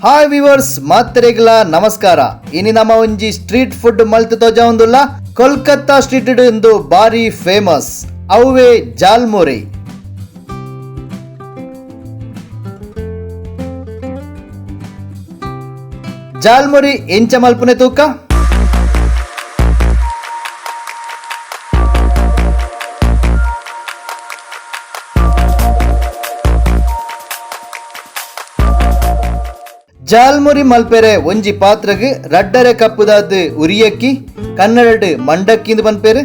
Hi viewers ಮಾತ್ರೆಗಳ ನಮಸ್ಕಾರ. ಇನಿ ನಮ್ಮ ಒಂಜಿ ಸ್ಟ್ರೀಟ್ ಫುಡ್ ಮಲ್ತು ತೋಜ ಒಂದುಲ್ಲ ಕೋಲ್ಕತ್ತಾ ಸ್ಟ್ರೀಟ್ ಎಂದು ಬಾರಿ ಫೇಮಸ್ ಅವೇ ಜಾಲ್ ಮುರಿ. ಜಾಲ್ ಮುರಿ ಎಂಚ ಮಲ್ಪುನೆ ತೂಕ ಜಾಲ್ ಮುರಿ ಮಲ್ಪೆರೆ ಒಂಜಿ ಪಾತ್ರಗ್ ರಡ್ಡರೆ ಕಪ್ಪುದಾದ್ ಉರಿಯಕ್ಕಿ ಕನ್ನಡ ಮಂಡಕ್ಕಿಂದು ಪನ್ಪೆರೆ.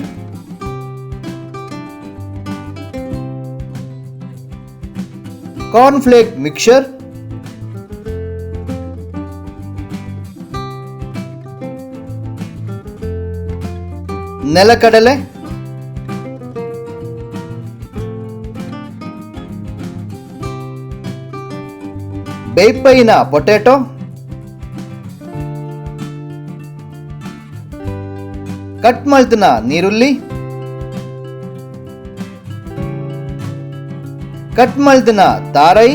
ಕಾರ್ನ್ಫ್ಲೇಕ್ ಮಿಕ್ಸರ್, ನೆಲಕಡಲೆ, ಬೇಯ್ಪೈನ ಪೊಟೆಟೊ, ಕಟ್ ಮಲ್ತಿನ ನೀರುಳ್ಳಿ, ಕಟ್ ಮಲ್ತಿನ ತಾರೈ,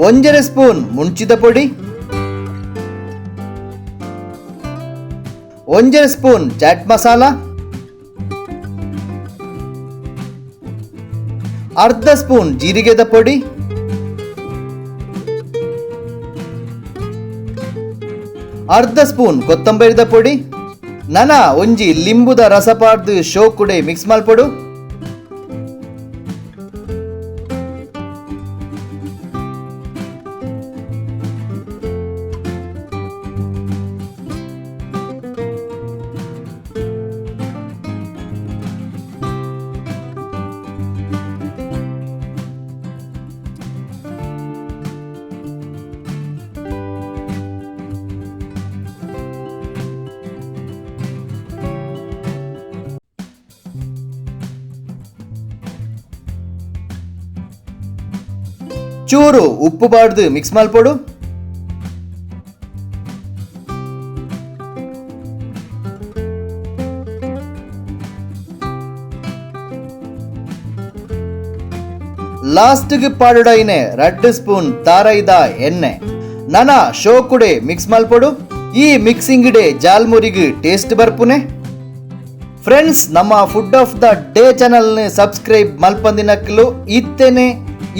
ಒಂಜರೆ ಸ್ಪೂನ್ ಮುಂಚಿದ ಪೊಡಿ, ಒಂಜರೆ ಸ್ಪೂನ್ ಚಾಟ್ ಮಸಾಲ, ಅರ್ಧ ಸ್ಪೂನ್ ಜೀರಿಗೆದ ಪೊಡಿ, ಅರ್ಧ ಸ್ಪೂನ್ ಕೊತ್ತಂಬರಿದ ಪೊಡಿ, ನನ ಒಂಜಿ ಲಿಂಬುದ ರಸ ಪಾರ್ದು ಶೋ ಕುಡೆ ಮಿಕ್ಸ್ ಮಲ್ಪೊಡು. ಚೂರು ಉಪ್ಪು ಬಾರ್ದು ಮಿಕ್ಸ್ ಮಲ್ಪೊಡು. ಲಾಸ್ಟ್ಗೆ ಪಾಡುಡೈನೆ 2 ಸ್ಪೂನ್ ತಾರೈದ ಎಣ್ಣೆ ನನ ಶೋ ಕುಡೆ ಮಿಕ್ಸ್ ಮಲ್ಪೊಡು. ಈ ಮಿಕ್ಸಿಂಗ್ ಡೇ ಜಾಲ್ ಮುರಿಗ್ ಟೇಸ್ಟ್ ಬರ್ಪುನೆ. ಫ್ರೆಂಡ್ಸ್, ನಮ್ಮ food of the day channel subscribe ಮಲ್ಪಂದಿನಕ್ಲು ಇತ್ತೇನೆ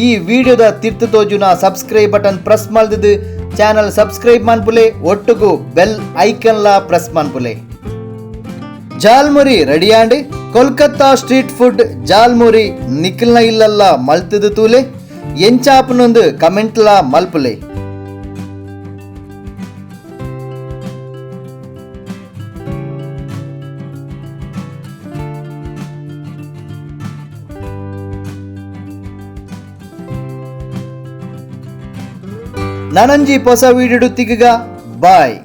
ಈ ವಿಡಿಯೋದ ತಿರ್ತು ತೋಜುನ ಸಬ್ಸ್ಕ್ರೈಬ್ ಬಟನ್ ಪ್ರೆಸ್ ಮಲ್ದಿದ್ದು ಚಾನಲ್ ಸಬ್ಸ್ಕ್ರೈಬ್ ಮನ್ಪುಲೆ, ಒಟ್ಟುಗು ಬೆಲ್ ಐಕನ್ ಲ ಪ್ರೆಸ್ ಮನ್ಪುಲೆ. ಜಾಲ್ ಮುರಿ ರೆಡಿಯಾಂಡಿ. ಕೋಲ್ಕತ್ತಾ ಸ್ಟ್ರೀಟ್ ಫುಡ್ ಜಾಲ್ ಮುರಿ ನಿಖಿಲ್ನ ಇಲ್ಲಲ್ಲ ಮಲ್ತದು ತೂಲೆ ಎಂಚಾಪನೊಂದು ಕಮೆಂಟ್ಲ ಮಲ್ಪುಲೆ. ನನಂಜಿ ಹೊಸ ವಿಡಿಯೋ ತಿಗಗ ಬಾಯ್.